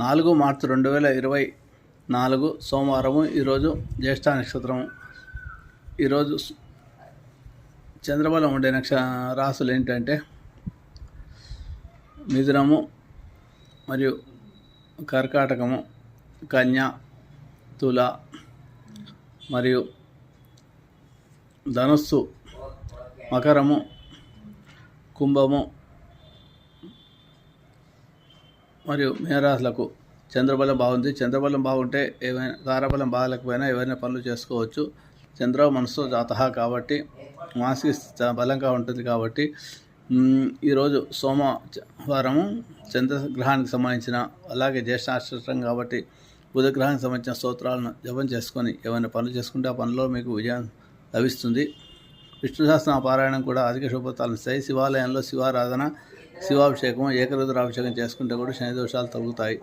4 మార్చి 2024 సోమవారము. ఈరోజు జ్యేష్ఠ నక్షత్రం. ఈరోజు చంద్రబలం ఉండే రాసులు ఏంటంటే మిథునము మరియు కర్కాటకము, కన్య, తుల మరియు ధనుస్సు, మకరము, కుంభము మరియు మేరాశులకు చంద్రబలం బాగుంది. చంద్రబలం బాగుంటే ఏమైనా, తారాబలం బాగలేకపోయినా ఎవరైనా పనులు చేసుకోవచ్చు. చంద్ర మనసు జాతహ కాబట్టి మానసిక బలంగా ఉంటుంది. కాబట్టి ఈరోజు సోమవారము చంద్రగ్రహానికి సంబంధించిన, అలాగే జ్యేష్ఠ నక్షత్రం కాబట్టి బుధగ్రహానికి సంబంధించిన స్తోత్రాలను జపం చేసుకొని ఏమైనా పనులు చేసుకుంటే ఆ పనిలో మీకు విజయం లభిస్తుంది. విష్ణు సహస్రనామ పారాయణం కూడా అధిక శుభఫలితాలను ఇస్తాయి. శివాలయంలో శివారాధన, శివాభిషేకం, ఏకరుద్రాభిషేకం చేసుకుంటే కూడా శని దోషాలు తొలగుతాయి.